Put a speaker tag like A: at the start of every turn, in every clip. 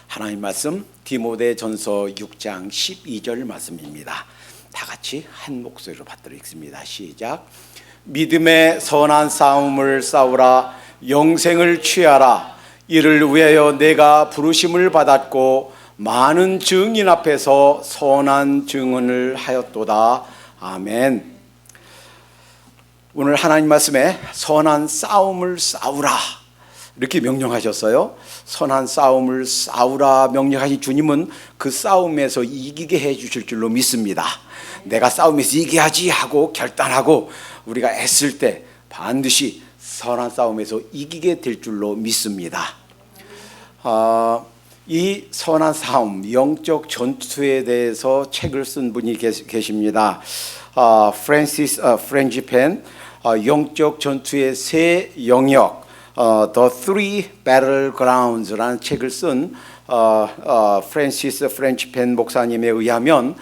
A: 하나님 말씀 디모데전서 6장 12절 말씀입니다. 다 같이 한 목소리로 받들어 읽습니다. 시작. 믿음의 선한 싸움을 싸우라. 영생을 취하라. 이를 위하여 내가 부르심을 받았고 많은 증인 앞에서 선한 증언을 하였도다. 아멘. 오늘 하나님 말씀에 선한 싸움을 싸우라 이렇게 명령하셨어요. 선한 싸움을 싸우라 명령하신 주님은 그 싸움에서 이기게 해주실 줄로 믿습니다. 내가 싸움에서 이겨야지 하고 결단하고 우리가 애쓸 때 반드시 선한 싸움에서 이기게 될 줄로 믿습니다. 이 선한 싸움, 영적 전투에 대해서 책을 쓴 분이 계십니다. 프랜시스 프렌지펜, 영적 전투의 세 영역, The Three Battlegrounds라는 책을 쓴 프랜시스 프렌치펜 목사님에 의하면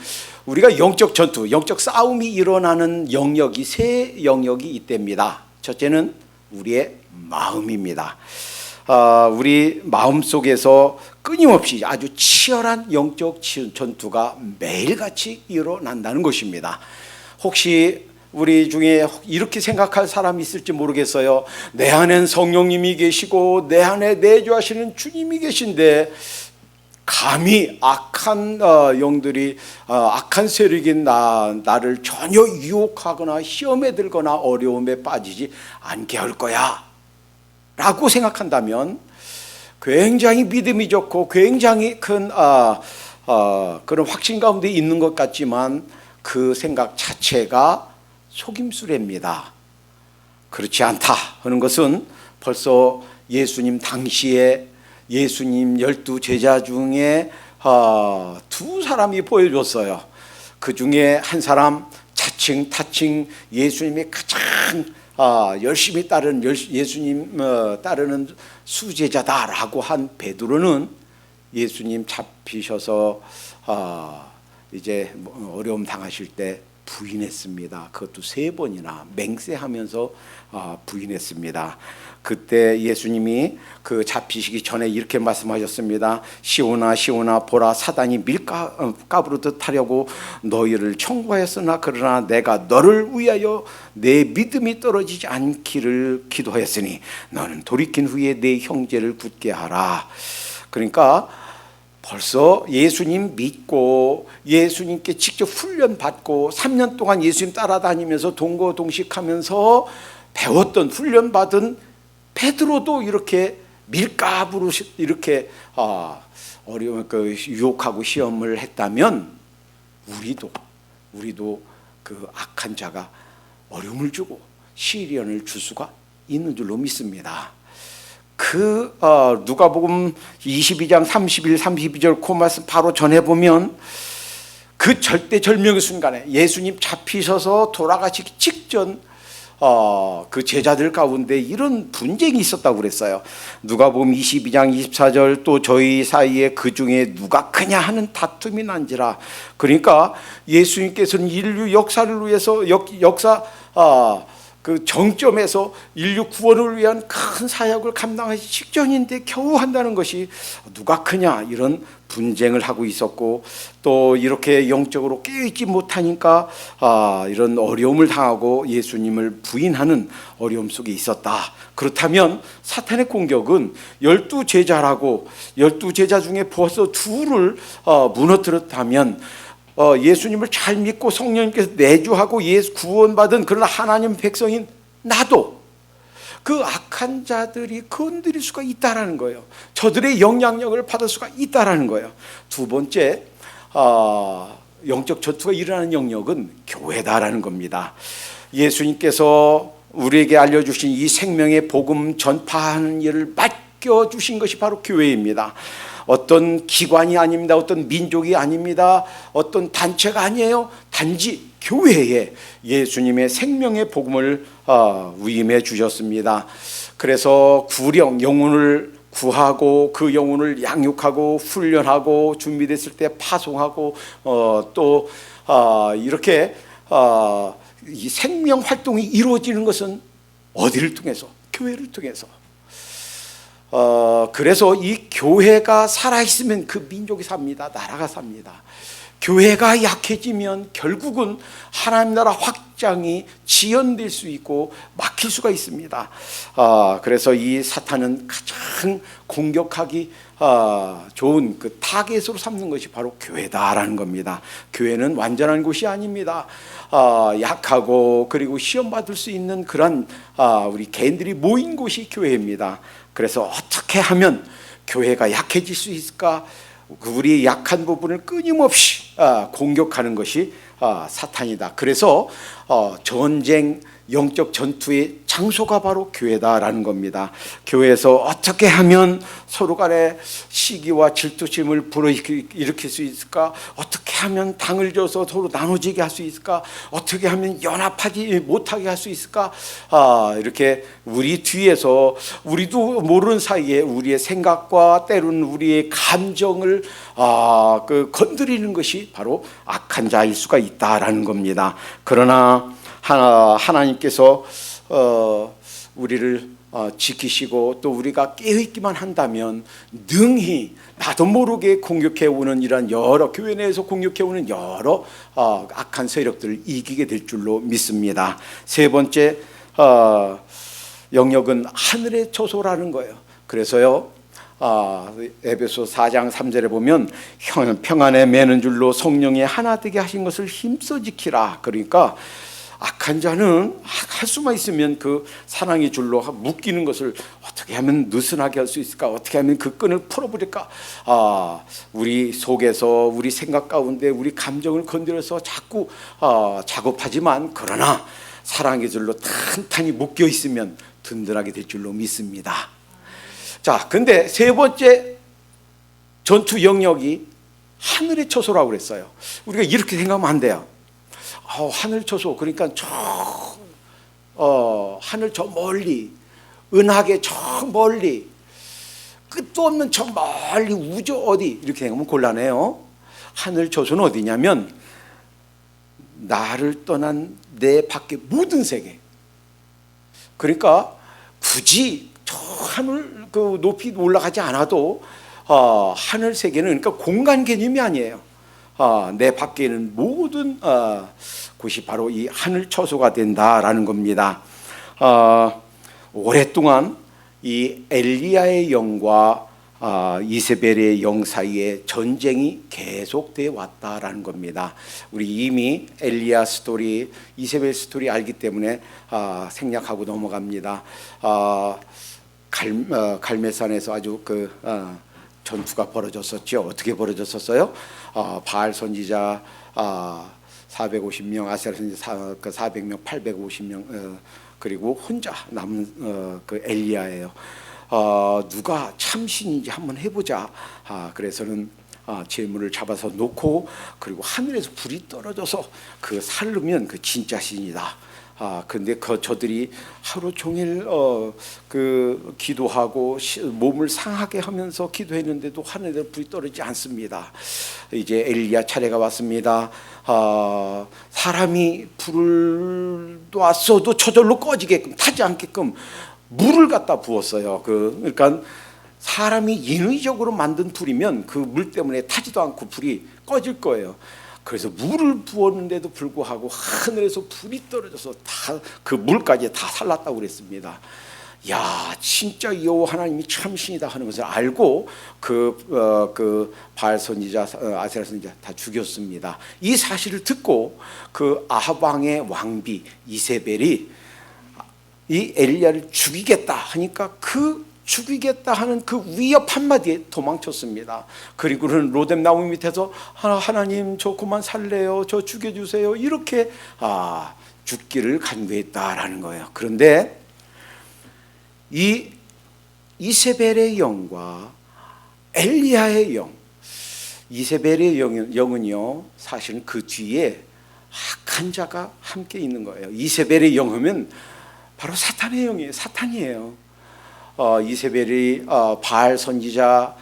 A: 우리가 영적 전투, 영적 싸움이 일어나는 영역이 세 영역이 있답니다. 첫째는 우리의 마음입니다. 우리 마음 속에서 끊임없이 아주 치열한 영적 전투가 매일같이 일어난다는 것입니다. 혹시 우리 중에 이렇게 생각할 사람이 있을지 모르겠어요. 내 안엔 성령님이 계시고 내 안에 내주하시는 주님이 계신데 감히 악한 영들이 악한 세력이 나를 전혀 유혹하거나 시험에 들거나 어려움에 빠지지 않게 할 거야 라고 생각한다면 굉장히 믿음이 좋고 굉장히 큰 그런 확신 가운데 있는 것 같지만 그 생각 자체가 속임수랍니다. 그렇지 않다 하는 것은 벌써 예수님 당시에 예수님 12제자 중에 두 사람이 보여줬어요. 그 중에 한 사람 자칭 타칭 예수님이 가장 열심히 따르는 예수님 따르는 수제자다라고 한 베드로는 예수님 잡히셔서 이제 어려움 당하실 때 부인했습니다. 그것도 3번이나 맹세하면서 부인했습니다. 그때 예수님이 그 잡히시기 전에 이렇게 말씀하셨습니다. 시온아 보라 사단이 밀가부로 타려고 너희를 청구하였으나 그러나 내가 너를 위하여 내 믿음이 떨어지지 않기를 기도하였으니 너는 돌이킨 후에 내 형제를 굳게 하라. 그러니까 벌써 예수님 믿고 예수님께 직접 훈련받고 3년 동안 예수님 따라다니면서 동거동식하면서 배웠던 훈련받은 베드로도 이렇게 밀가부로 이렇게 어려운 유혹하고 시험을 했다면 우리도 그 악한 자가 어려움을 주고 시련을 줄 수가 있는 줄로 믿습니다. 누가복음 22장 31, 32절 그 말씀 바로 전해보면 그 절대절명의 순간에 예수님 잡히셔서 돌아가시기 직전 그 제자들 가운데 이런 분쟁이 있었다고 그랬어요. 누가복음 22장 24절 또 저희 사이에 그 중에 누가 크냐 하는 다툼이 난지라. 그러니까 예수님께서는 인류 역사를 위해서 그 정점에서 인류 구원을 위한 큰 사역을 감당하기 직전인데 겨우 한다는 것이 누가 크냐 이런 분쟁을 하고 있었고 또 이렇게 영적으로 깨어있지 못하니까 이런 어려움을 당하고 예수님을 부인하는 어려움 속에 있었다. 그렇다면 사탄의 공격은 12제자라고 12제자 중에 벌써 둘을 무너뜨렸다면 예수님을 잘 믿고 성령님께서 내주하고 예수 구원받은 그런 하나님 백성인 나도 그 악한 자들이 건드릴 수가 있다라는 거예요. 저들의 영향력을 받을 수가 있다라는 거예요. 두 번째 영적 전투가 일어나는 영역은 교회다라는 겁니다. 예수님께서 우리에게 알려주신 이 생명의 복음 전파하는 일을 맡겨주신 것이 바로 교회입니다. 어떤 기관이 아닙니다. 어떤 민족이 아닙니다. 어떤 단체가 아니에요. 단지 교회에 예수님의 생명의 복음을 위임해 주셨습니다. 그래서 구령 영혼을 구하고 그 영혼을 양육하고 훈련하고 준비됐을 때 파송하고 또 이렇게 이 생명 활동이 이루어지는 것은 어디를 통해서? 교회를 통해서. 그래서 이 교회가 살아있으면 그 민족이 삽니다. 나라가 삽니다. 교회가 약해지면 결국은 하나님 나라 확장이 지연될 수 있고 막힐 수가 있습니다. 그래서 이 사탄은 가장 공격하기 좋은 그 타겟으로 삼는 것이 바로 교회다라는 겁니다. 교회는 완전한 곳이 아닙니다. 약하고 그리고 시험 받을 수 있는 그런 우리 개인들이 모인 곳이 교회입니다. 그래서 어떻게 하면 교회가 약해질 수 있을까? 우리의 약한 부분을 끊임없이 공격하는 것이 사탄이다. 그래서 전쟁, 영적 전투의 장소가 바로 교회다라는 겁니다. 교회에서 어떻게 하면 서로 간에 시기와 질투심을 불어일으킬 수 있을까? 어떻게 하면 당을 줘서 서로 나눠지게 할 수 있을까? 어떻게 하면 연합하지 못하게 할 수 있을까? 이렇게 우리 뒤에서 우리도 모르는 사이에 우리의 생각과 때로는 우리의 감정을 건드리는 것이 바로 악한 자일 수가 있다라는 겁니다. 그러나 하나님께서 우리를 지키시고 또 우리가 깨어있기만 한다면 능히 나도 모르게 공격해오는 이런 여러 교회 내에서 공격해오는 여러 악한 세력들을 이기게 될 줄로 믿습니다. 세 번째 영역은 하늘의 처소라는 거예요. 그래서요 에베소 4장 3절에 보면 평안에 매는 줄로 성령이 하나 되게 하신 것을 힘써 지키라. 그러니까 악한 자는 할 수만 있으면 그 사랑의 줄로 묶이는 것을 어떻게 하면 느슨하게 할 수 있을까? 어떻게 하면 그 끈을 풀어버릴까? 우리 속에서 우리 생각 가운데 우리 감정을 건드려서 자꾸 작업하지만 그러나 사랑의 줄로 탄탄히 묶여 있으면 든든하게 될 줄로 믿습니다. 자, 근데 세 번째 전투 영역이 하늘의 처소라고 그랬어요. 우리가 이렇게 생각하면 안 돼요. 하늘 처소, 그러니까 하늘 저 멀리, 은하계 저 멀리, 끝도 없는 저 멀리 우주 어디, 이렇게 생각하면 곤란해요. 하늘 처소는 어디냐면 나를 떠난 내 밖의 모든 세계. 그러니까 굳이 저 하늘 그 높이 올라가지 않아도 하늘 세계는 그러니까 공간 개념이 아니에요. 내 밖에 있는 모든 곳이 바로 이 하늘 처소가 된다라는 겁니다. 오랫동안 이 엘리야의 영과 이세벨의 영 사이에 전쟁이 계속되어 왔다라는 겁니다. 우리 이미 엘리야 스토리, 이세벨 스토리 알기 때문에 생략하고 넘어갑니다. 갈멜산에서 아주 전투가 벌어졌었죠. 어떻게 벌어졌었어요? 바알 선지자 450명, 아세라 선지자 400명, 850명, 그리고 혼자 남은 그 엘리야예요. 누가 참신인지 한번 해보자. 그래서는 제물을 잡아서 놓고 그리고 하늘에서 불이 떨어져서 그 살르면 그 진짜 신이다. 근데 저들이 하루 종일 기도하고 몸을 상하게 하면서 기도했는데도 하늘에 불이 떨어지지 않습니다. 이제 엘리야 차례가 왔습니다. 사람이 불을 놨어도 저절로 꺼지게끔, 타지 않게끔 물을 갖다 부었어요. 그러니까 사람이 인위적으로 만든 불이면 그 물 때문에 타지도 않고 불이 꺼질 거예요. 그래서 물을 부었는데도 불구하고 하늘에서 불이 떨어져서 다 그 물까지 다 살랐다고 그랬습니다. 야, 진짜 여호와 하나님이 참신이다 하는 것을 알고 그 바알 선지자, 아세라 선지자 다 죽였습니다. 이 사실을 듣고 그 아합 왕의 왕비 이세벨이 이 엘리야를 죽이겠다 하니까 죽이겠다 하는 그 위협 한마디에 도망쳤습니다. 그리고는 로뎀 나무 밑에서 하나님 저 그만 살래요, 저 죽여주세요, 이렇게 죽기를 간구했다라는 거예요. 그런데 이 이세벨의 영과 엘리야의 영, 이세벨의 영은요 사실은 그 뒤에 악한 자가 함께 있는 거예요. 이세벨의 영하면 바로 사탄의 영이에요. 사탄이에요. 이세벨이 바알 선지자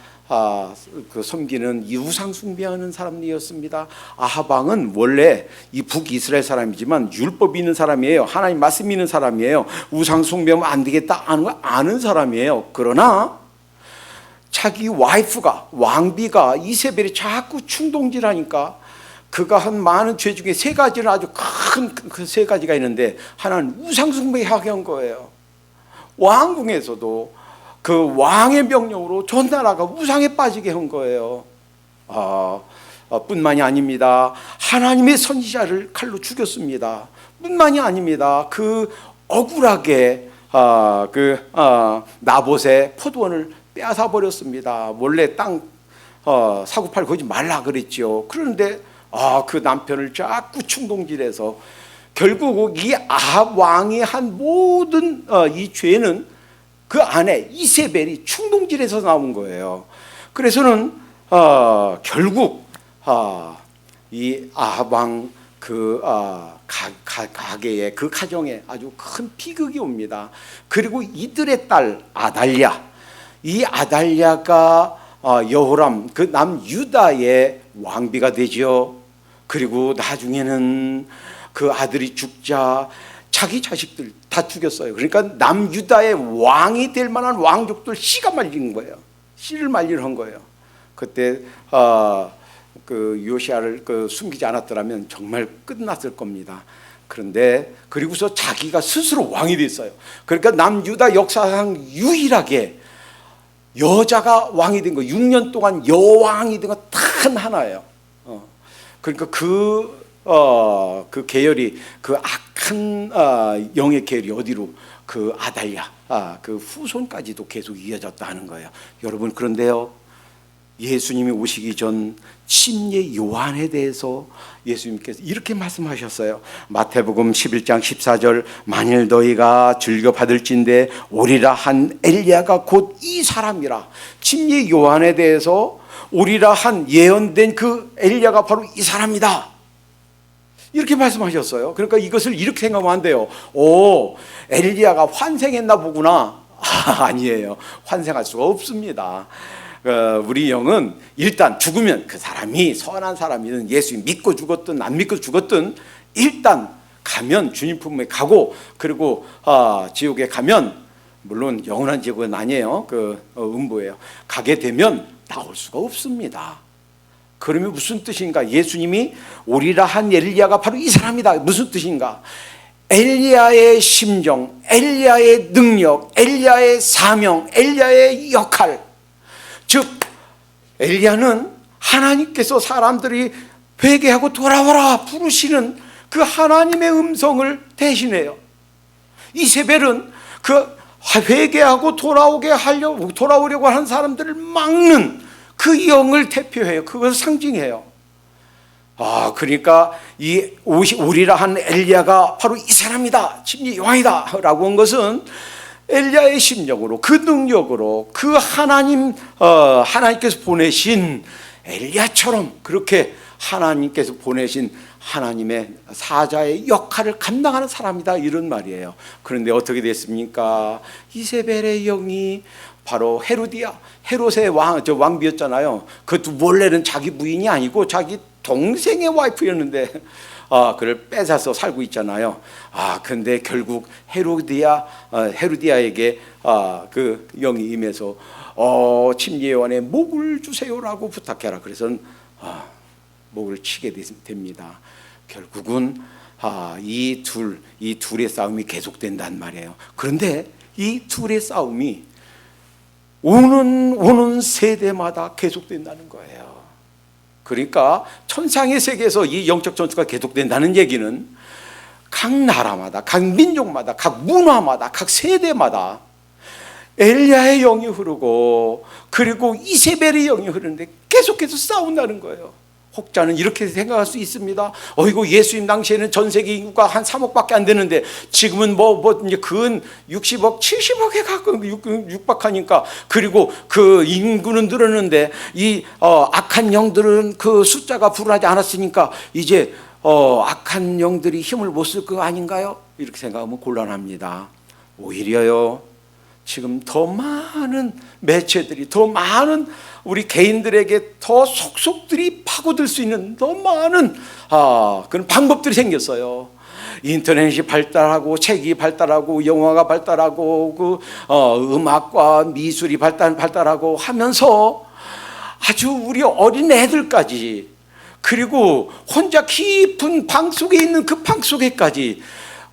A: 섬기는 이 우상 숭배하는 사람이었습니다. 아합 왕은 원래 이 북이스라엘 사람이지만 율법이 있는 사람이에요. 하나님 말씀 있는 사람이에요. 우상 숭배하면 안 되겠다 아는 사람이에요. 그러나 자기 와이프가, 왕비가 이세벨이 자꾸 충동질하니까 그가 한 많은 죄 중에 세 가지는 아주 큰 그 세 가지가 있는데, 하나는 우상숭배하게 한 거예요. 왕궁에서도 그 왕의 명령으로 전 나라가 우상에 빠지게 한 거예요. 뿐만이 아닙니다. 하나님의 선지자를 칼로 죽였습니다. 뿐만이 아닙니다. 그 억울하게 나봇의 포도원을 빼앗아 버렸습니다. 원래 땅 사고팔 거지 말라 그랬죠. 그런데 그 남편을 자꾸 충동질해서 결국 이 아합 왕이 한 모든 이 죄는 그 안에 이세벨이 충동질해서 나온 거예요. 그래서는 결국 이 아합 왕 가게에, 그 가정에 아주 큰 비극이 옵니다. 그리고 이들의 딸 아달랴, 이 아달랴가 여호람 그 남유다의 왕비가 되죠. 그리고 나중에는 그 아들이 죽자 자기 자식들 다 죽였어요. 그러니까 남유다의 왕이 될 만한 왕족들 씨가 말리는 거예요. 씨를 말리는 거예요. 그때 그 요시아를 숨기지 않았더라면 정말 끝났을 겁니다. 그런데 그리고서 자기가 스스로 왕이 됐어요. 그러니까 남유다 역사상 유일하게 여자가 왕이 된 거, 6년 동안 여왕이 된 거 단 하나예요. 그러니까 그 계열이, 그 악한 영의 계열이 어디로, 그 아달랴 그 후손까지도 계속 이어졌다 하는 거예요. 여러분, 그런데요, 예수님이 오시기 전 침례 요한에 대해서 예수님께서 이렇게 말씀하셨어요. 마태복음 11장 14절, 만일 너희가 즐겨 받을진대 오리라 한 엘리야가 곧 이 사람이라. 침례 요한에 대해서 오리라 한 예언된 그 엘리야가 바로 이 사람이다, 이렇게 말씀하셨어요. 그러니까 이것을 이렇게 생각하면 안 돼요. 엘리야가 환생했나 보구나. 아니에요. 환생할 수가 없습니다. 우리 영은 일단 죽으면 그 사람이 선한 사람이든 예수 믿고 죽었든 안 믿고 죽었든 일단 가면 주님 품에 가고, 그리고 지옥에 가면, 물론 영원한 지옥은 아니에요. 음보예요. 가게 되면 나올 수가 없습니다. 그러면 무슨 뜻인가? 예수님이 오리라 한 엘리야가 바로 이 사람이다. 무슨 뜻인가? 엘리야의 심정, 엘리야의 능력, 엘리야의 사명, 엘리야의 역할. 즉 엘리야는 하나님께서 사람들이 회개하고 돌아오라 부르시는 그 하나님의 음성을 대신해요. 이세벨은 그 회개하고 돌아오려고 하는 사람들을 막는 그 영을 대표해요. 그것을 상징해요. 그러니까 이 오리라 한 엘리야가 바로 이 사람이다, 침례 요한이다 라고 한 것은 엘리야의 심정으로, 그 능력으로, 그 하나님께서 보내신 엘리야처럼 그렇게 하나님께서 보내신 하나님의 사자의 역할을 감당하는 사람이다, 이런 말이에요. 그런데 어떻게 됐습니까? 이세벨의 영이 바로 헤롯의 왕비였잖아요. 그것도 원래는 자기 부인이 아니고 자기 동생의 와이프였는데 그를 뺏어서 살고 있잖아요. 근데 결국 헤로디아에게 그 영이 임해서 침례 요한의 목을 주세요라고 부탁해라. 그래서 목을 치게 됩니다. 결국은 이 둘의 싸움이 계속된단 말이에요. 그런데 이 둘의 싸움이 오는 세대마다 계속된다는 거예요. 그러니까 천상의 세계에서 이 영적 전투가 계속된다는 얘기는 각 나라마다, 각 민족마다, 각 문화마다, 각 세대마다 엘리야의 영이 흐르고, 그리고 이세벨의 영이 흐르는데 계속해서 싸운다는 거예요. 혹자는 이렇게 생각할 수 있습니다. 이거 예수님 당시에는 전 세계 인구가 한 3억밖에 안 되는데 지금은 이제 근 60억, 70억에 가까운 육박하니까, 그리고 그 인구는 늘었는데 이 악한 영들은 그 숫자가 불어나지 않았으니까 이제 악한 영들이 힘을 못 쓸 거 아닌가요? 이렇게 생각하면 곤란합니다. 오히려요, 지금 더 많은 매체들이, 더 많은 우리 개인들에게 더 속속들이 파고들 수 있는 더 많은 그런 방법들이 생겼어요. 인터넷이 발달하고 책이 발달하고 영화가 발달하고 음악과 미술이 발달하고 하면서 아주 우리 어린 애들까지, 그리고 혼자 깊은 방 속에 있는 그 방 속에까지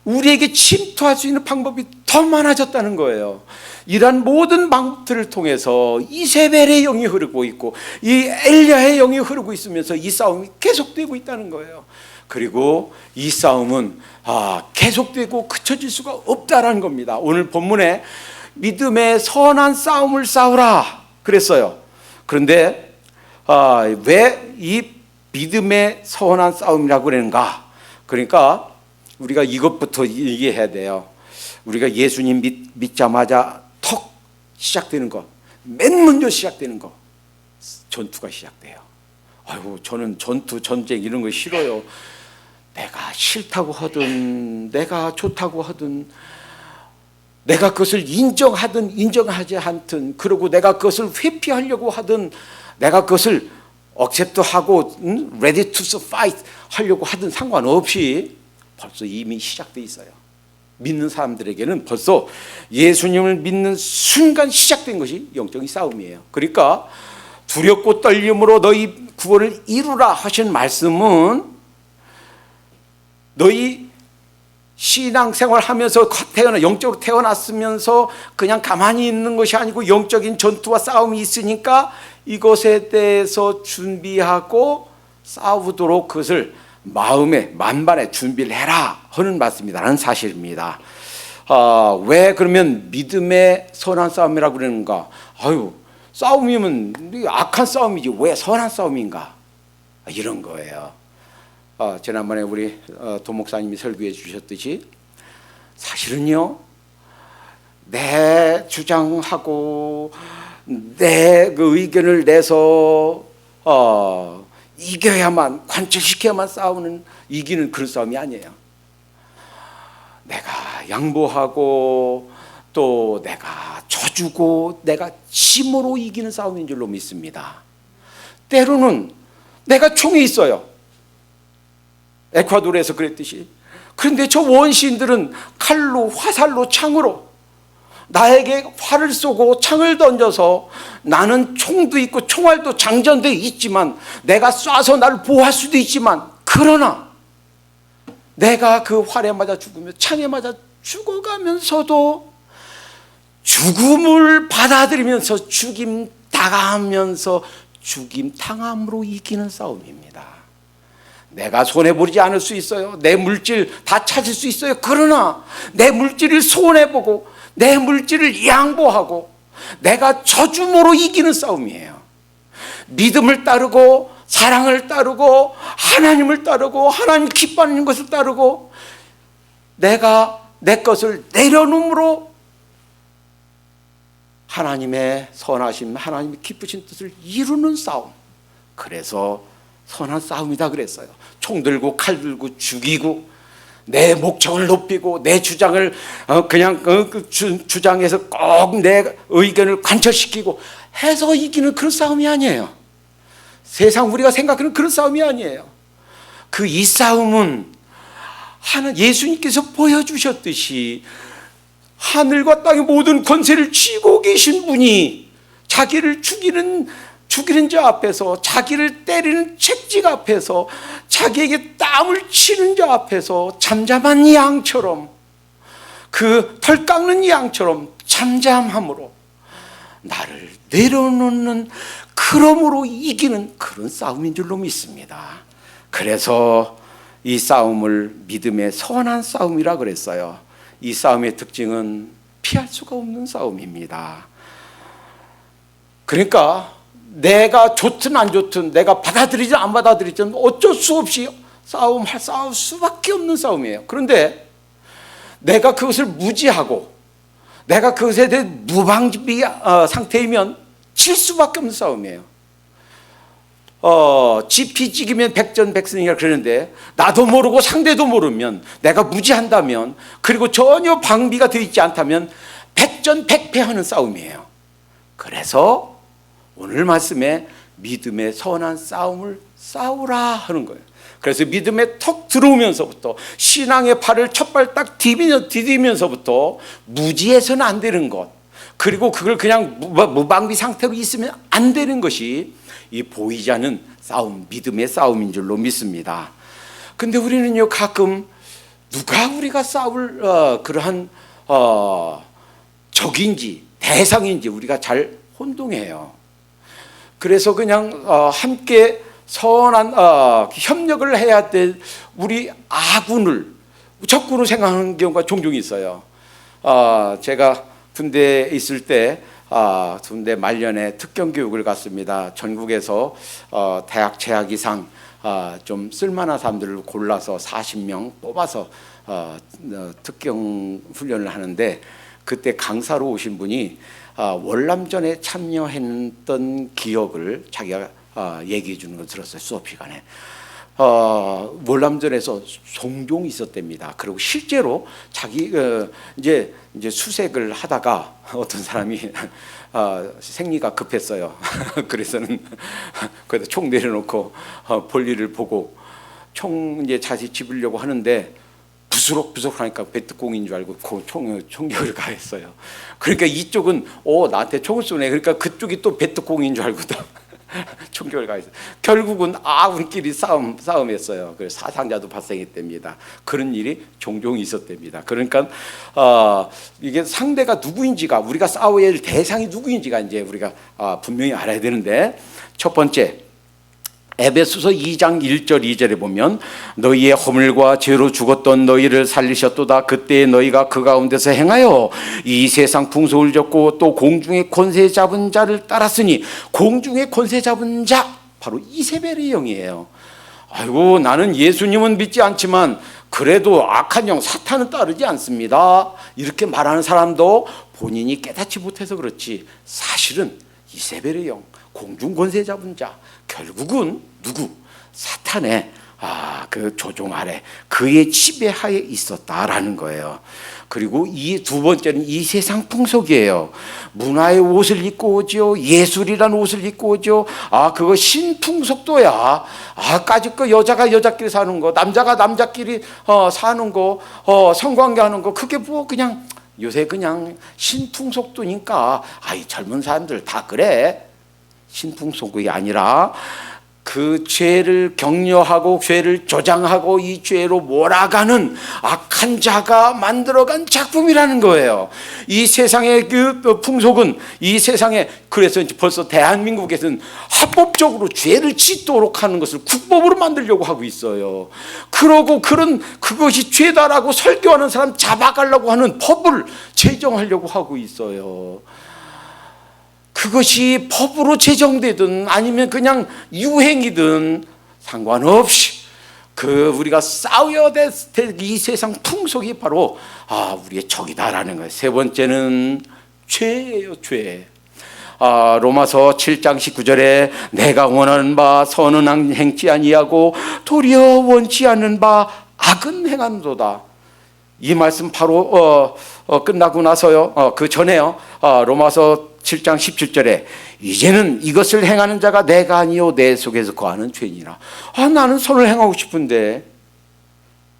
A: 우리에게 침투할 수 있는 방법이 더 많아졌다는 거예요. 이러한 모든 방법들을 통해서 이세벨의 영이 흐르고 있고 이 엘리야의 영이 흐르고 있으면서 이 싸움이 계속되고 있다는 거예요. 그리고 이 싸움은 계속되고 그쳐질 수가 없다라는 겁니다. 오늘 본문에 믿음의 선한 싸움을 싸우라 그랬어요. 그런데 왜 이 믿음의 선한 싸움이라고 그러는가? 그러니까 우리가 이것부터 이해해야 돼요. 우리가 예수님 믿자마자 턱 시작되는 거, 맨 먼저 시작되는 거, 전투가 시작돼요. 아이고, 저는 전쟁 이런 거 싫어요. 내가 싫다고 하든 내가 좋다고 하든 내가 그것을 인정하든 인정하지 않든, 그리고 내가 그것을 회피하려고 하든 내가 그것을 accept하고 ready to fight 하려고 하든 상관없이 벌써 이미 시작돼 있어요. 믿는 사람들에게는 벌써 예수님을 믿는 순간 시작된 것이 영적인 싸움이에요. 그러니까 두렵고 떨림으로 너희 구원을 이루라 하신 말씀은 너희 신앙생활 하면서 영적으로 태어났으면서 그냥 가만히 있는 것이 아니고 영적인 전투와 싸움이 있으니까 이것에 대해서 준비하고 싸우도록 그것을 마음에 만반에 준비를 해라 하는 말씀이라는 사실입니다. 왜 그러면 믿음의 선한 싸움이라고 그러는가? 싸움이면 악한 싸움이지 왜 선한 싸움인가? 이런 거예요. 지난번에 우리 도 목사님이 설교해 주셨듯이 사실은요, 내 주장하고 내 그 의견을 내서 이겨야만, 관철시켜야만 이기는 그런 싸움이 아니에요. 내가 양보하고 또 내가 져주고 내가 힘으로 이기는 싸움인 줄로 믿습니다. 때로는 내가 총이 있어요. 에콰도르에서 그랬듯이. 그런데 저 원시인들은 칼로, 화살로, 창으로 나에게 활을 쏘고 창을 던져서 나는 총도 있고 총알도 장전되어 있지만 내가 쏴서 나를 보호할 수도 있지만, 그러나 내가 그 활에 맞아 죽으며 창에 맞아 죽어가면서도 죽음을 받아들이면서 죽임 당하면서 죽임 당함으로 이기는 싸움입니다. 내가 손해보지 않을 수 있어요. 내 물질 다 찾을 수 있어요. 그러나 내 물질을 손해보고 내 물질을 양보하고 내가 저주므로 이기는 싸움이에요. 믿음을 따르고 사랑을 따르고 하나님을 따르고 하나님 기뻐하는 것을 따르고 내가 내 것을 내려놓음으로 하나님의 선하심, 하나님의 기쁘신 뜻을 이루는 싸움. 그래서 선한 싸움이다 그랬어요. 총 들고 칼 들고 죽이고 내 목청을 높이고 내 주장을 그냥 주장해서 꼭 내 의견을 관철시키고 해서 이기는 그런 싸움이 아니에요. 세상 우리가 생각하는 그런 싸움이 아니에요. 이 싸움은 예수님께서 보여주셨듯이 하늘과 땅의 모든 권세를 쥐고 계신 분이 자기를 죽이는 자 앞에서, 자기를 때리는 채찍 앞에서, 자기에게 땀을 치는 자 앞에서 잠잠한 양처럼, 그 털 깎는 양처럼 잠잠함으로 나를 내려놓는, 그러므로 이기는 그런 싸움인 줄로 믿습니다. 그래서 이 싸움을 믿음의 선한 싸움이라 그랬어요. 이 싸움의 특징은 피할 수가 없는 싸움입니다. 그러니까 내가 좋든 안 좋든, 내가 받아들이든 안 받아들이든 어쩔 수 없이 싸울 수밖에 없는 싸움이에요. 그런데 내가 그것을 무지하고 내가 그것에 대해 무방비 상태이면 질 수밖에 없는 싸움이에요. 지피지기면 백전백승이라 그러는데, 나도 모르고 상대도 모르면, 내가 무지한다면, 그리고 전혀 방비가 되어 있지 않다면 백전백패하는 싸움이에요. 그래서 오늘 말씀에 믿음의 선한 싸움을 싸우라 하는 거예요. 그래서 믿음에 턱 들어오면서부터 신앙의 발을 첫 발 딱 디디면서부터 무지해서는 안 되는 것, 그리고 그걸 그냥 무방비 상태로 있으면 안 되는 것이 이 보이지 않는 싸움, 믿음의 싸움인 줄로 믿습니다. 근데 우리는요, 가끔 누가 우리가 싸울 그러한 적인지 대상인지 우리가 잘 혼동해요. 그래서 그냥 함께 선한 협력을 해야 될 우리 아군을 적군으로 생각하는 경우가 종종 있어요. 제가 군대에 있을 때 군대 말년에 특경 교육을 갔습니다. 전국에서 대학 재학 이상 좀 쓸만한 사람들을 골라서 40명 뽑아서 특경 훈련을 하는데, 그때 강사로 오신 분이 월남전에 참여했던 기억을 자기가 얘기해 주는 걸 들었어요. 수업 시간에. 월남전에서 송종이 있었답니다. 그리고 실제로 자기 이제 수색을 하다가 어떤 사람이 생리가 급했어요. 그래서는 거기다 총 내려놓고 볼일을 보고 총 이제 자시 집으려고 하는데 부스럭부스럭 하니까 베트공인 줄 알고 총격을 가했어요. 그러니까 이쪽은 나한테 총을 쏘네. 그러니까 그쪽이 또 베트공인 줄 알고 총격을 가했어요. 결국은 아군끼리 싸움했어요. 그래서 사상자도 발생했답니다. 그런 일이 종종 있었답니다. 그러니까 이게 상대가 누구인지가, 우리가 싸워야 할 대상이 누구인지가 이제 우리가 분명히 알아야 되는데, 첫 번째 에베소서 2장 1절 2절에 보면 너희의 허물과 죄로 죽었던 너희를 살리셨도다. 그때 너희가 그 가운데서 행하여 이 세상 풍속을 졌고 또 공중의 권세 잡은 자를 따랐으니, 공중의 권세 잡은 자 바로 이세벨의 영이에요. 아이고, 나는 예수님은 믿지 않지만 그래도 악한 영 사탄은 따르지 않습니다, 이렇게 말하는 사람도 본인이 깨닫지 못해서 그렇지, 사실은 이세벨의 영, 공중 권세 잡은 자, 결국은 누구? 사탄의 그 조종 아래, 그의 지배하에 있었다라는 거예요. 그리고 이 두 번째는 이 세상 풍속이에요. 문화의 옷을 입고 오죠. 예술이란 옷을 입고 오죠. 그거 신풍속도야. 까짓 거 여자가 여자끼리 사는 거, 남자가 남자끼리 사는 거, 성관계하는 거, 그게 뭐 그냥 요새 그냥 신풍속도니까 이 젊은 사람들 다 그래. 신풍속이 아니라 그 죄를 격려하고 죄를 조장하고 이 죄로 몰아가는 악한 자가 만들어간 작품이라는 거예요. 이 세상의 그 풍속은, 이 세상에, 그래서 벌써 대한민국에서는 합법적으로 죄를 짓도록 하는 것을 국법으로 만들려고 하고 있어요. 그러고 그것이 죄다라고 설교하는 사람 잡아가려고 하는 법을 제정하려고 하고 있어요. 그것이 법으로 제정되든 아니면 그냥 유행이든 상관없이 우리가 싸워야 될 이 세상 풍속이 바로 우리의 적이다라는 거예요. 세 번째는 죄예요, 죄. 로마서 7장 19절에 내가 원하는 바 선은 행치 아니하고 도리어 원치 않는 바 악은 행하는도다. 이 말씀 바로 끝나고 나서요, 그 전에요, 로마서 7장 17절에 이제는 이것을 행하는 자가 내가 아니요 내 속에서 거하는 죄니라. 나는 선을 행하고 싶은데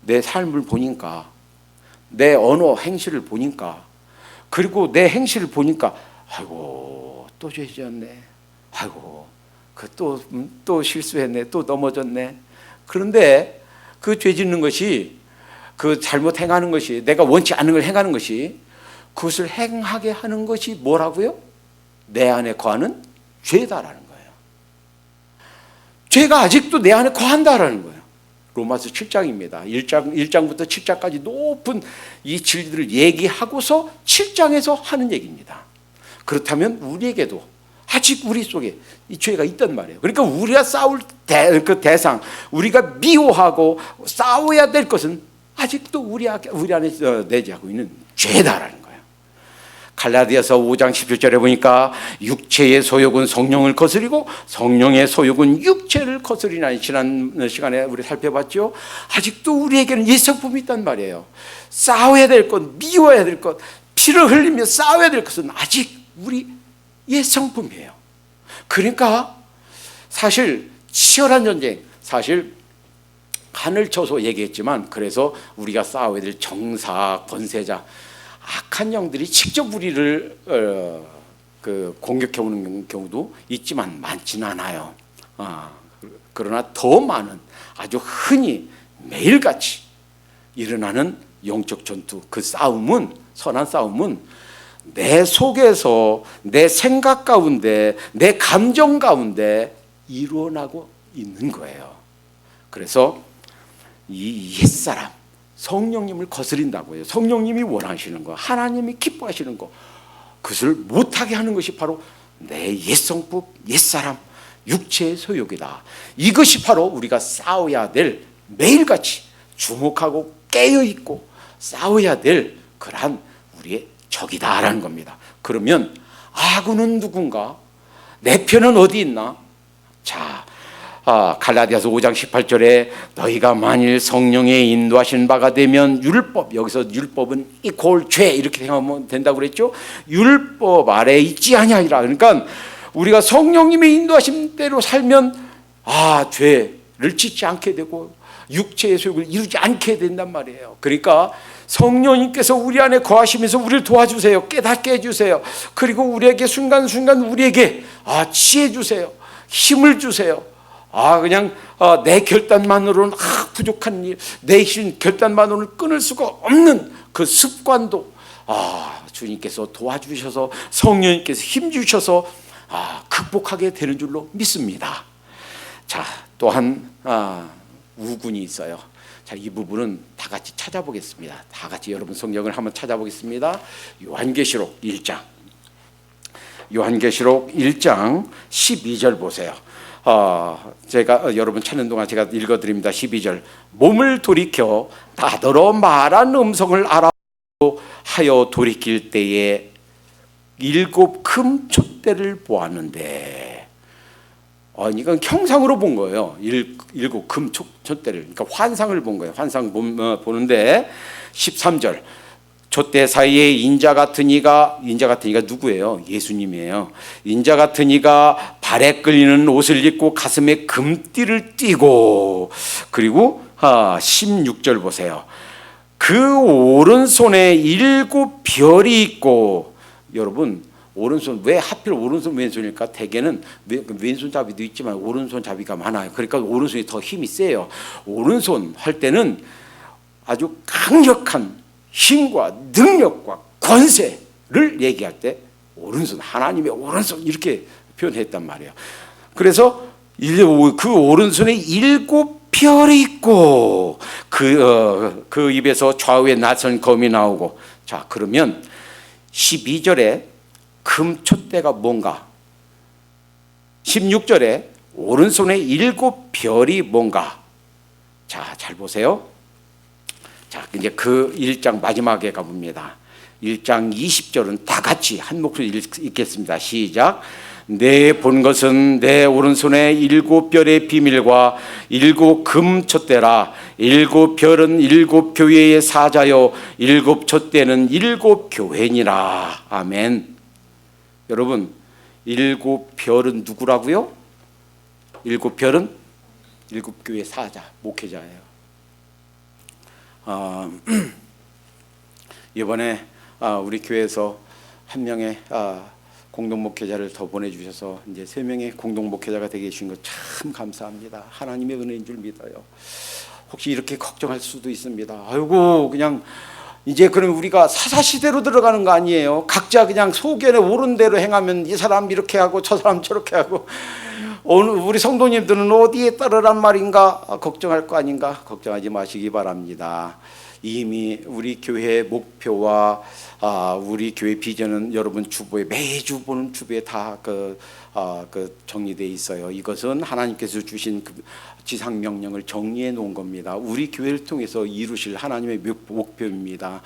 A: 내 삶을 보니까, 내 언어 행실을 보니까, 그리고 내 행실을 보니까 아이고 또 죄 지었네, 아이고 또 실수했네, 또 넘어졌네. 그런데 그 죄 짓는 것이, 그 잘못 행하는 것이, 내가 원치 않는 걸 행하는 것이, 그것을 행하게 하는 것이 뭐라고요? 내 안에 거하는 죄다라는 거예요. 죄가 아직도 내 안에 거한다라는 거예요. 로마서 7장입니다. 1장부터 7장까지 높은 이 진리들을 얘기하고서 7장에서 하는 얘기입니다. 그렇다면 우리에게도 아직 우리 속에 이 죄가 있단 말이에요. 그러니까 우리가 싸울 그 대상, 우리가 미워하고 싸워야 될 것은 아직도 우리 안에 내재하고 있는 죄다라는 거예요. 갈라디아서 5장 17절에 보니까 육체의 소욕은 성령을 거스리고 성령의 소욕은 육체를 거스리나니, 지난 시간에 우리 살펴봤죠. 아직도 우리에게는 예성품이 있단 말이에요. 싸워야 될 것, 미워야 될 것, 피를 흘리며 싸워야 될 것은 아직 우리 예성품이에요. 그러니까 사실 치열한 전쟁, 사실 간을 쳐서 얘기했지만, 그래서 우리가 싸워야 될 정사, 권세자, 악한 영들이 직접 우리를 공격해 오는 경우도 있지만 많지는 않아요. 그러나 더 많은, 아주 흔히 매일같이 일어나는 영적 전투, 그 싸움은, 선한 싸움은 내 속에서, 내 생각 가운데, 내 감정 가운데 일어나고 있는 거예요. 그래서 이 옛사람, 성령님을 거스린다고 해요. 성령님이 원하시는 거, 하나님이 기뻐하시는 거, 그것을 못하게 하는 것이 바로 내 옛성품, 옛사람, 육체의 소욕이다. 이것이 바로 우리가 싸워야 될, 매일같이 주목하고 깨어있고 싸워야 될 그러한 우리의 적이다라는 겁니다. 그러면 아군은 누군가? 내 편은 어디 있나? 자, 갈라디아서 5장 18절에 너희가 만일 성령의 인도하신 바가 되면 율법, 여기서 율법은 이퀄 죄 이렇게 생각하면 된다고 그랬죠. 율법 아래 있지 아니하리라. 그러니까 우리가 성령님의 인도하신 대로 살면 죄를 짓지 않게 되고 육체의 소욕을 이루지 않게 된단 말이에요. 그러니까 성령님께서 우리 안에 거하시면서 우리를 도와주세요. 깨닫게 해주세요. 그리고 우리에게 순간순간 우리에게 지혜 주세요. 힘을 주세요. 그냥 내 결단만으로는 부족한 일, 내 결단만으로는 끊을 수가 없는 그 습관도 주님께서 도와주셔서, 성령님께서 힘 주셔서 극복하게 되는 줄로 믿습니다. 자, 또한 우군이 있어요. 자, 이 부분은 다 같이 찾아보겠습니다. 다 같이 여러분 성경을 한번 찾아보겠습니다. 요한계시록 1장. 요한계시록 1장 12절 보세요. 제가 여러분 찾는 동안 제가 읽어드립니다. 12절. 몸을 돌이켜 나더러 말한 음성을 알아보고 하여 돌이킬 때에 7 금촛대를 보았는데, 이건 형상으로 본 거예요. 7 금촛대를, 그러니까 환상을 본 거예요. 환상 보는데 13절. 촛대 사이에 인자 같은 이가 누구예요? 예수님이에요. 인자 같은 이가 발에 끌리는 옷을 입고 가슴에 금띠를 띠고, 그리고 16절 보세요. 그 오른손에 7 별이 있고, 여러분 오른손, 왜 하필 오른손 왼손일까? 대개는 왼손잡이도 있지만 오른손잡이가 많아요. 그러니까 오른손이 더 힘이 세요. 오른손 할 때는 아주 강력한 힘과 능력과 권세를 얘기할 때 오른손, 하나님의 오른손 이렇게 표현했단 말이에요. 그래서 그 오른손에 7 별이 있고, 그 입에서 좌우에 낯선 검이 나오고. 자, 그러면 12절에 금촛대가 뭔가, 16절에 오른손에 7 별이 뭔가. 자, 잘 보세요. 자, 이제 그 1장 마지막에 가봅니다. 1장 20절은 다 같이 한 목소리 읽겠습니다. 시작. 내 본 것은 내 오른손에 7 별의 비밀과 7 금촛대라. 7 별은 7 교회의 사자요 7 촛대는 7 교회니라. 아멘. 여러분, 7 별은 누구라고요? 7 별은 7 교회 사자, 목회자예요. 이번에 우리 교회에서 한 명의 공동 목회자를 더 보내주셔서 이제 3명의 공동 목회자가 되게 해주신 것 참 감사합니다. 하나님의 은혜인 줄 믿어요. 혹시 이렇게 걱정할 수도 있습니다. 아이고, 그냥 이제 그럼 우리가 사사시대로 들어가는 거 아니에요? 각자 그냥 소견에 오른 대로 행하면 이 사람 이렇게 하고 저 사람 저렇게 하고, 오늘 우리 성도님들은 어디에 따르란 말인가 걱정할 거 아닌가? 걱정하지 마시기 바랍니다. 이미 우리 교회의 목표와 우리 교회 비전은 여러분 주보에, 매주 보는 주보에 다 정리되어 있어요. 이것은 하나님께서 주신 그 지상 명령을 정리해 놓은 겁니다. 우리 교회를 통해서 이루실 하나님의 목표입니다.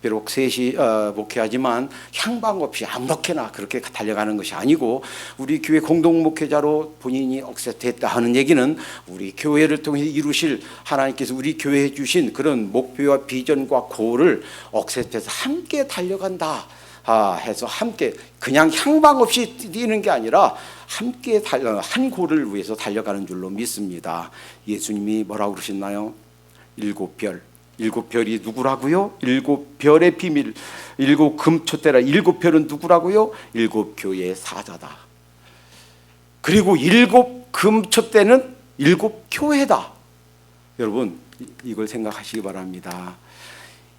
A: 비록 셋이 목회하지만 향방 없이 아무렇게나 그렇게 달려가는 것이 아니고, 우리 교회 공동 목회자로 본인이 억셉트했다 하는 얘기는 우리 교회를 통해 이루실 하나님께서 우리 교회에 주신 그런 목표와 비전과 고를 억셉트해서 함께 달려간다. 해서 함께 그냥 향방 없이 뛰는 게 아니라 함께 한 골을 위해서 달려가는 줄로 믿습니다. 예수님이 뭐라고 그러셨나요? 일곱 별이 누구라고요? 일곱 별의 비밀, 일곱 금촛대라. 일곱 별은 누구라고요? 일곱 교회의 사자다. 그리고 일곱 금촛대는 일곱 교회다. 여러분 이걸 생각하시기 바랍니다.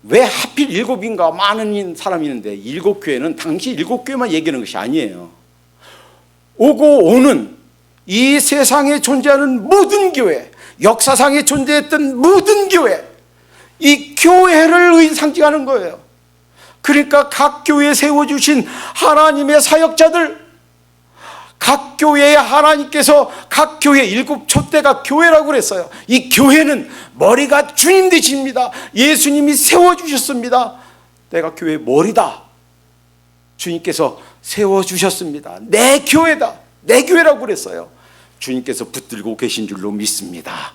A: 왜 하필 일곱인가? 많은 사람이 있는데 일곱 교회는 당시 일곱 교회만 얘기하는 것이 아니에요. 오고 오는 이 세상에 존재하는 모든 교회, 역사상에 존재했던 모든 교회, 이 교회를 상징하는 거예요. 그러니까 각 교회에 세워주신 하나님의 사역자들, 각 교회에 하나님께서 각 교회 일곱 촛대가 교회라고 그랬어요. 이 교회는 머리가 주님 되십니다. 예수님이 세워주셨습니다. 내가 교회의 머리다. 주님께서 세워주셨습니다. 내 교회다. 내 교회라고 그랬어요. 주님께서 붙들고 계신 줄로 믿습니다.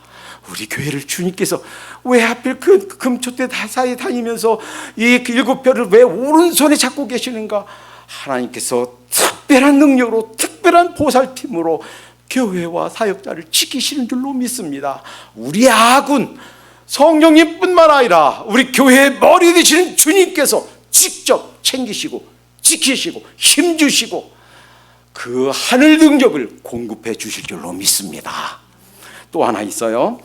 A: 우리 교회를 주님께서 왜 하필 그 금촛대 사이에 다니면서 이 일곱 별을 왜 오른손에 잡고 계시는가? 하나님께서 특별한 능력으로 특별한 보살핌으로 교회와 사역자를 지키시는 줄로 믿습니다. 우리 아군 성령님뿐만 아니라 우리 교회의 머리 되시는 주님께서 직접 챙기시고 지키시고 힘주시고 그 하늘 능력을 공급해 주실 줄로 믿습니다. 또 하나 있어요.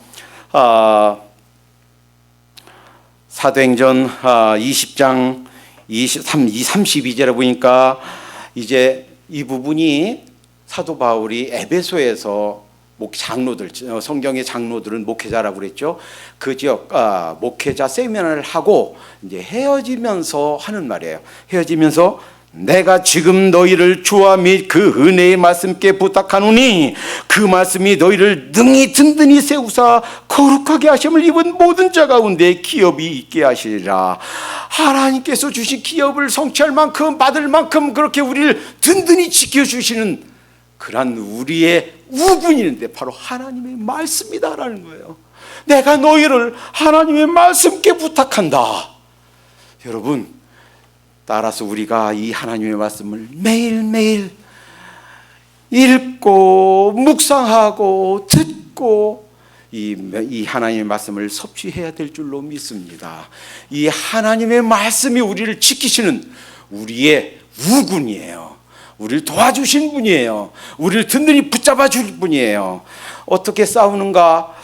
A: 사도행전 20장 32절에 보니까 이제 이 부분이 사도 바울이 에베소에서 장로들, 성경의 장로들은 목회자라고 그랬죠. 그 지역 목회자 세미나를 하고 이제 헤어지면서 하는 말이에요. 헤어지면서 내가 지금 너희를 주와 및 그 은혜의 말씀께 부탁하노니 그 말씀이 너희를 능히 든든히 세우사 거룩하게 하심을 입은 모든 자 가운데 기업이 있게 하시리라. 하나님께서 주신 기업을 성취할 만큼 받을 만큼 그렇게 우리를 든든히 지켜주시는 그런 우리의 우군이 있는데 바로 하나님의 말씀이다라는 거예요. 내가 너희를 하나님의 말씀께 부탁한다. 여러분, 따라서 우리가 이 하나님의 말씀을 매일매일 읽고 묵상하고 듣고 이 하나님의 말씀을 섭취해야 될 줄로 믿습니다. 이 하나님의 말씀이 우리를 지키시는 우리의 우군이에요. 우리를 도와주신 분이에요. 우리를 든든히 붙잡아 줄 분이에요. 어떻게 싸우는가?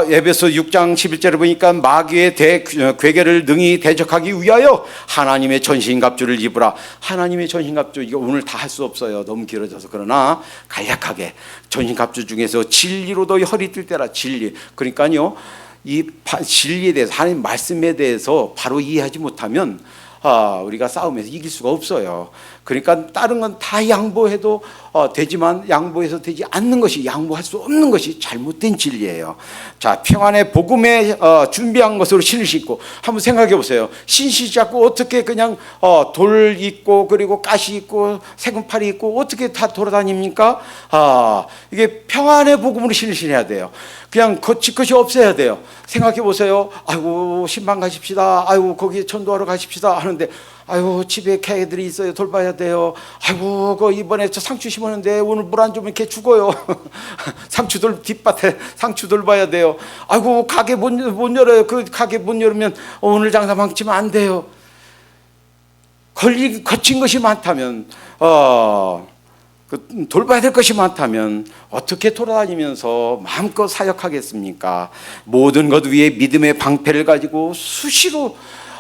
A: 에베소 6장 11절에 보니까 마귀의 괴계를 능히 대적하기 위하여 하나님의 전신갑주를 입으라. 하나님의 전신갑주, 이거 오늘 다 할 수 없어요. 너무 길어져서. 그러나 간략하게 전신갑주 중에서 진리로 너희 허리 뜰 때라. 진리. 그러니까요, 이 진리에 대해서, 하나님 말씀에 대해서 바로 이해하지 못하면 우리가 싸움에서 이길 수가 없어요. 그러니까 다른 건 다 양보해도 되지만 양보해서 되지 않는 것이, 양보할 수 없는 것이 잘못된 진리예요. 자, 평안의 복음에 준비한 것으로 신을 신고, 한번 생각해 보세요. 신시 잡고 어떻게 그냥 돌 있고 그리고 가시 있고 세금팔이 있고 어떻게 다 돌아다닙니까? 이게 평안의 복음으로 신을 신어야 돼요. 그냥 것이 없어야 돼요. 생각해 보세요. 아이고 신방 가십시다. 아이고 거기 전도하러 가십시다 하는데, 아이고 집에 개들이 있어요. 돌봐야 돼요. 아이고 그 이번에 저 상추 심었는데 오늘 물 안 주면 개 죽어요. 상추들 뒷밭에 상추 돌봐야 돼요. 아이고 가게 못 열어요. 그 가게 못 열으면 오늘 장사 망치면 안 돼요. 거친 것이 많다면 돌봐야 될 것이 많다면 어떻게 돌아다니면서 마음껏 사역하겠습니까? 모든 것 위에 믿음의 방패를 가지고 수시로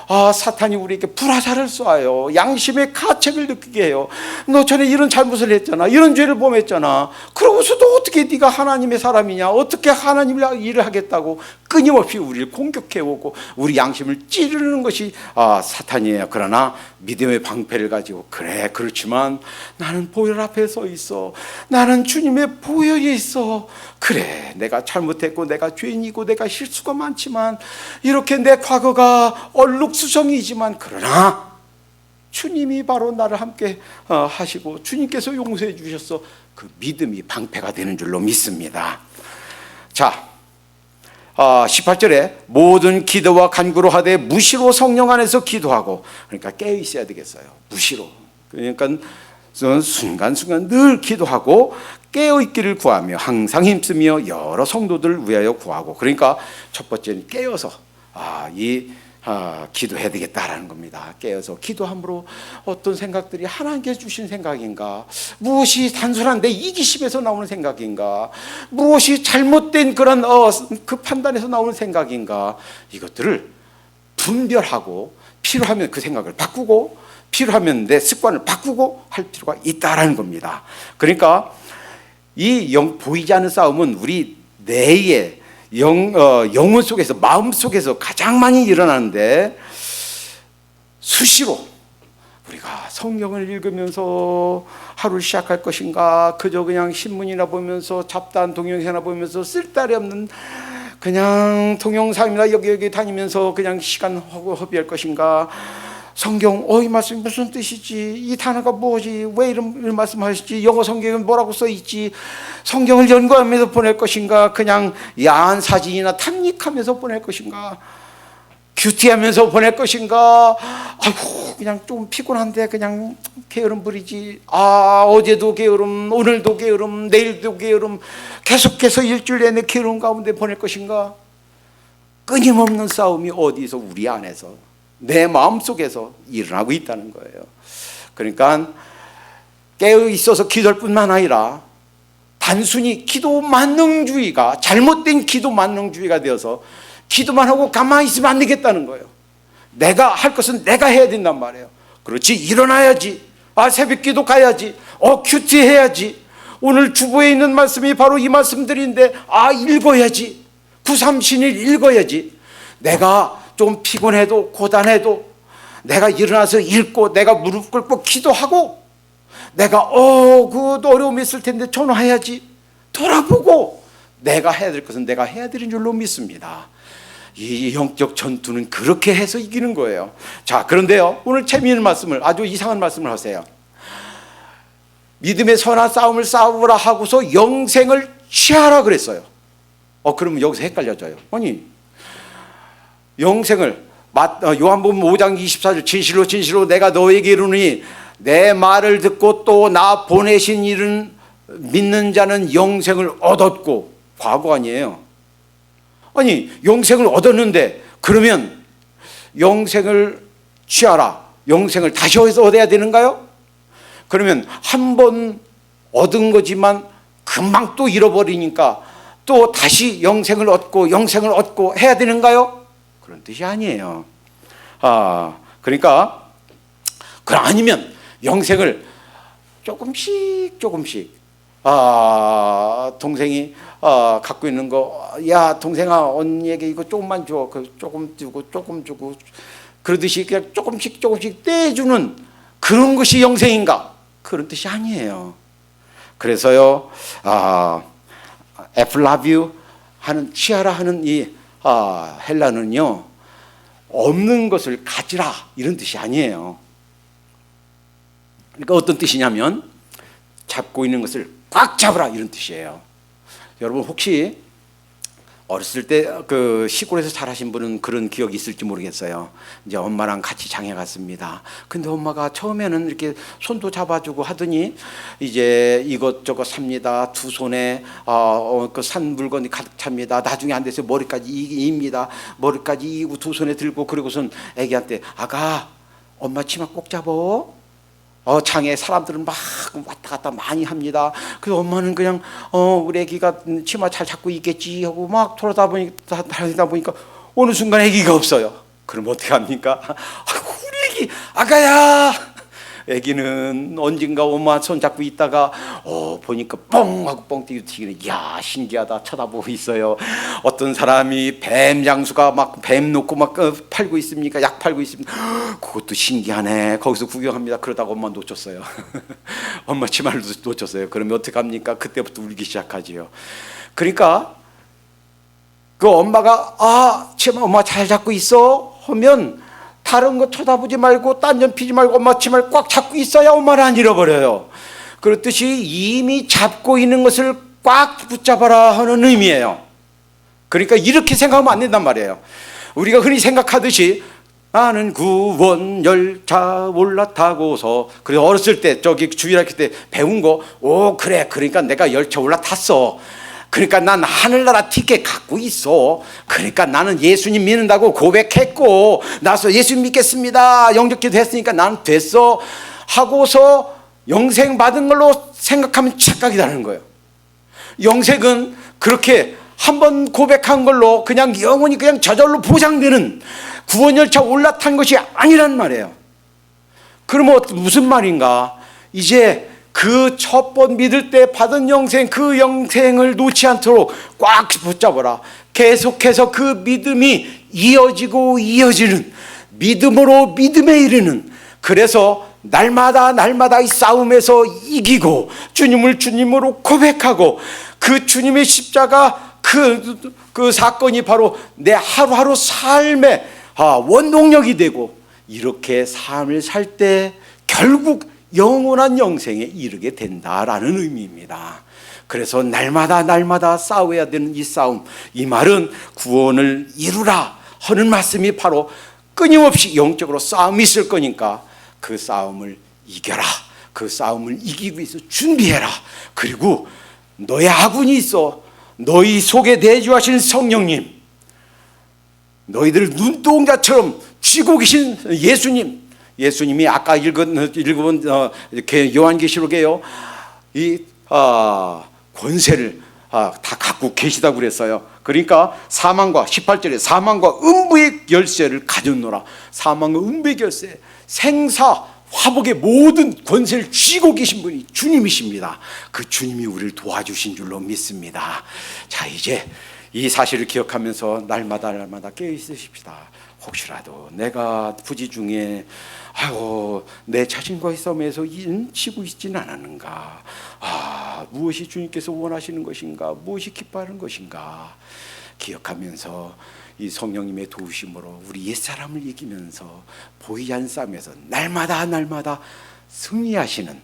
A: 사탄이 우리에게 불화살을 쏘아요. 양심의 가책을 느끼게 해요. 너 전에 이런 잘못을 했잖아. 이런 죄를 범했잖아. 그러고서도 어떻게 네가 하나님의 사람이냐? 어떻게 하나님의 일을 하겠다고 끊임없이 우리를 공격해오고 우리 양심을 찌르는 것이 사탄이에요. 그러나 믿음의 방패를 가지고, 그래 그렇지만 나는 보혈 앞에 서 있어. 나는 주님의 보혈이 있어. 그래 내가 잘못했고 내가 죄인이고 내가 실수가 많지만 이렇게 내 과거가 얼룩수성이지만 그러나 주님이 바로 나를 함께 하시고 주님께서 용서해 주셔서 그 믿음이 방패가 되는 줄로 믿습니다. 자, 18절에 모든 기도와 간구로 하되 무시로 성령 안에서 기도하고, 그러니까 깨어 있어야 되겠어요. 무시로. 그러니까 순간순간 늘 기도하고 깨어 있기를 구하며 항상 힘쓰며 여러 성도들을 위하여 구하고. 그러니까 첫 번째는 깨어서 기도해야 되겠다라는 겁니다. 깨어서 기도함으로 어떤 생각들이 하나님께 주신 생각인가, 무엇이 단순한 내 이기심에서 나오는 생각인가, 무엇이 잘못된 그런 그 판단에서 나오는 생각인가, 이것들을 분별하고 필요하면 그 생각을 바꾸고 필요하면 내 습관을 바꾸고 할 필요가 있다라는 겁니다. 그러니까 이 보이지 않는 싸움은 우리 내의 영혼 속에서, 마음 속에서 가장 많이 일어나는데, 수시로 우리가 성경을 읽으면서 하루를 시작할 것인가, 그저 그냥 신문이나 보면서 잡다한 동영상이나 보면서 쓸데리 없는 그냥 동영상이나 여기 다니면서 그냥 시간 허비할 것인가, 성경 이 말씀이 무슨 뜻이지, 이 단어가 뭐지, 왜 이런 말씀하시지, 영어 성경은 뭐라고 써있지, 성경을 연구하면서 보낼 것인가, 그냥 야한 사진이나 탐닉하면서 보낼 것인가, 큐티하면서 보낼 것인가, 아이고 그냥 좀 피곤한데 그냥 게으름 부리지, 어제도 게으름, 오늘도 게으름, 내일도 게으름, 계속해서 일주일 내내 게으름 가운데 보낼 것인가. 끊임없는 싸움이 어디서 우리 안에서, 내 마음속에서 일어나고 있다는 거예요. 그러니까 깨어 있어서 기도할 뿐만 아니라 단순히 기도 만능주의가, 잘못된 기도 만능주의가 되어서 기도만 하고 가만히 있으면 안 되겠다는 거예요. 내가 할 것은 내가 해야 된단 말이에요. 그렇지, 일어나야지, 새벽 기도 가야지, 큐티 해야지, 오늘 주보에 있는 말씀이 바로 이 말씀들인데 읽어야지, 937일 읽어야지, 내가 좀 피곤해도 고단해도 내가 일어나서 읽고, 내가 무릎 꿇고 기도하고, 내가 그 어려움이 있을 텐데 전화해야지, 돌아보고 내가 해야 될 것은 내가 해야 되는 줄로 믿습니다. 이 영적 전투는 그렇게 해서 이기는 거예요. 자, 그런데요, 오늘 재미있는 말씀을, 아주 이상한 말씀을 하세요. 믿음의 선한 싸움을 싸우라 하고서 영생을 취하라 그랬어요. 그러면 여기서 헷갈려져요. 아니, 영생을 요한복음 5장 24절, 진실로 내가 너에게 이르노니 내 말을 듣고 또 나 보내신 이는 믿는 자는 영생을 얻었고, 과거 아니에요. 아니, 영생을 얻었는데 그러면 영생을 취하라, 영생을 다시 어디서 얻어야 되는가요? 그러면 한 번 얻은 거지만 금방 또 잃어버리니까 또 다시 영생을 얻고 해야 되는가요? 그런 뜻이 아니에요. 그러니까 아니면 영생을 조금씩 동생이 갖고 있는 거, 야 동생아 언니에게 이거 조금만 줘, 조금 주고 그러듯이 그냥 조금씩 떼주는 그런 것이 영생인가? 그런 뜻이 아니에요. 그래서요, 에플라비우 하는, 취하라 하는 이 헬라는요, 없는 것을 가지라 이런 뜻이 아니에요. 그러니까 어떤 뜻이냐면 잡고 있는 것을 꽉 잡으라 이런 뜻이에요. 여러분 혹시 어렸을 때 그 시골에서 자라신 분은 그런 기억이 있을지 모르겠어요. 이제 엄마랑 같이 장에 갔습니다. 근데 엄마가 처음에는 이렇게 손도 잡아주고 하더니 이제 이것저것 삽니다. 두 손에 그 산 물건이 가득 찹니다. 나중에 안 돼서 머리까지 이깁니다. 머리까지 이고 두 손에 들고, 그리고선 애기한테 아가 엄마 치마 꼭 잡어. 장에 사람들은 막 왔다 갔다 많이 합니다. 그래서 엄마는 그냥 우리 애기가 치마 잘 잡고 있겠지 하고 막 다니다 보니까 어느 순간 애기가 없어요. 그럼 어떻게 합니까? 우리 애기 아가야. 애기는 언젠가 엄마 손 잡고 있다가 보니까 뻥 하고 뻥 튀기는, 이야 신기하다 쳐다보고 있어요. 어떤 사람이 뱀 장수가 막 뱀 놓고 막 팔고 있습니까? 약 팔고 있습니다. 그것도 신기하네. 거기서 구경합니다. 그러다가 엄마 놓쳤어요. 엄마 치마를 놓쳤어요. 그러면 어떡합니까? 그때부터 울기 시작하지요. 그러니까 그 엄마가 치마 엄마 잘 잡고 있어 하면 다른 거 쳐다보지 말고 딴전 피지 말고 엄마 치마를 꽉 잡고 있어야 엄마를 안 잃어버려요. 그렇듯이 이미 잡고 있는 것을 꽉 붙잡아라 하는 의미예요. 그러니까 이렇게 생각하면 안 된단 말이에요. 우리가 흔히 생각하듯이 나는 구원 열차 올라타고서, 그래서 어렸을 때 저기 주일학교 때 배운 거, 오 그래, 그러니까 내가 열차 올라탔어, 그러니까 난 하늘나라 티켓 갖고 있어, 그러니까 나는 예수님 믿는다고 고백했고 나서 예수님 믿겠습니다 영접기도 했으니까 나는 됐어 하고서 영생 받은 걸로 생각하면 착각이라는 거예요. 영생은 그렇게 한번 고백한 걸로 그냥 영원히 그냥 저절로 보장되는 구원열차 올라탄 것이 아니란 말이에요. 그러면 무슨 말인가? 이제 그 첫 번 믿을 때 받은 영생, 그 영생을 놓지 않도록 꽉 붙잡아라. 계속해서 그 믿음이 이어지고 이어지는, 믿음으로 믿음에 이르는, 그래서 날마다 이 싸움에서 이기고 주님을 주님으로 고백하고 그 주님의 십자가 그 사건이 바로 내 하루하루 삶의 원동력이 되고, 이렇게 삶을 살 때 결국 영원한 영생에 이르게 된다라는 의미입니다. 그래서 날마다 싸워야 되는 이 싸움, 이 말은 구원을 이루라 하는 말씀이 바로 끊임없이 영적으로 싸움이 있을 거니까 그 싸움을 이겨라. 그 싸움을 이기기 위해서 준비해라. 그리고 너의 아군이 있어. 너희 속에 내주하신 성령님, 너희들을 눈동자처럼 쥐고 계신 예수님이 아까 읽은 요한계시록에요, 이 권세를 다 갖고 계시다고 그랬어요. 그러니까 사망과 18절에 사망과 음부의 열쇠를 가졌노라. 사망과 음부의 열쇠, 생사 화복의 모든 권세를 쥐고 계신 분이 주님이십니다. 그 주님이 우리를 도와주신 줄로 믿습니다. 자, 이제 이 사실을 기억하면서 날마다 깨어 있으십시다. 혹시라도 내가 부지 중에 내 자신과의 싸움에서 지고 있지는 않았는가, 무엇이 주님께서 원하시는 것인가, 무엇이 기뻐하는 것인가 기억하면서 이 성령님의 도우심으로 우리 옛사람을 이기면서 보이지 않는 싸움에서 날마다 승리하시는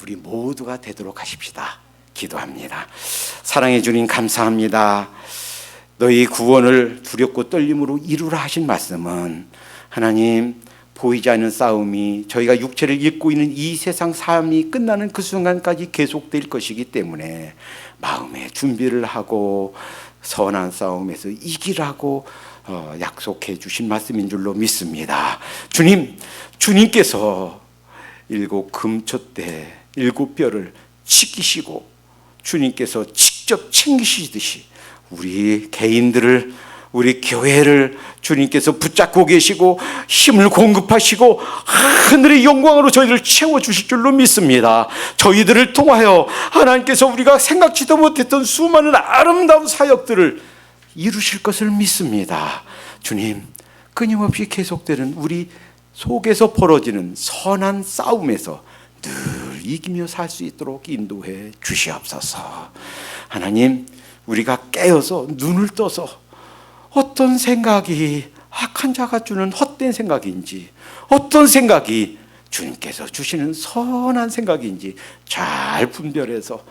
A: 우리 모두가 되도록 하십시다. 기도합니다. 사랑해 주님 감사합니다. 너희 구원을 두렵고 떨림으로 이루라 하신 말씀은, 하나님, 보이지 않는 싸움이 저희가 육체를 입고 있는 이 세상 삶이 끝나는 그 순간까지 계속될 것이기 때문에 마음의 준비를 하고 선한 싸움에서 이기라고 약속해 주신 말씀인 줄로 믿습니다. 주님께서 7 금초대 7 뼈를 지키시고 주님께서 직접 챙기시듯이 우리 개인들을, 우리 교회를 주님께서 붙잡고 계시고 힘을 공급하시고 하늘의 영광으로 저희를 채워주실 줄로 믿습니다. 저희들을 통하여 하나님께서 우리가 생각지도 못했던 수많은 아름다운 사역들을 이루실 것을 믿습니다. 주님, 끊임없이 계속되는 우리 속에서 벌어지는 선한 싸움에서 늘 이기며 살 수 있도록 인도해 주시옵소서. 하나님, 우리가 깨어서 눈을 떠서 어떤 생각이 악한 자가 주는 헛된 생각인지, 어떤 생각이 주님께서 주시는 선한 생각인지 잘 분별해서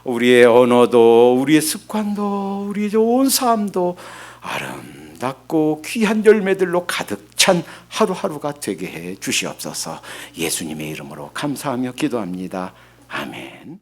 A: 우리의 언어도, 우리의 습관도, 우리의 온 삶도 아름답고 귀한 열매들로 가득 찬 하루하루가 되게 해 주시옵소서. 예수님의 이름으로 감사하며 기도합니다. 아멘.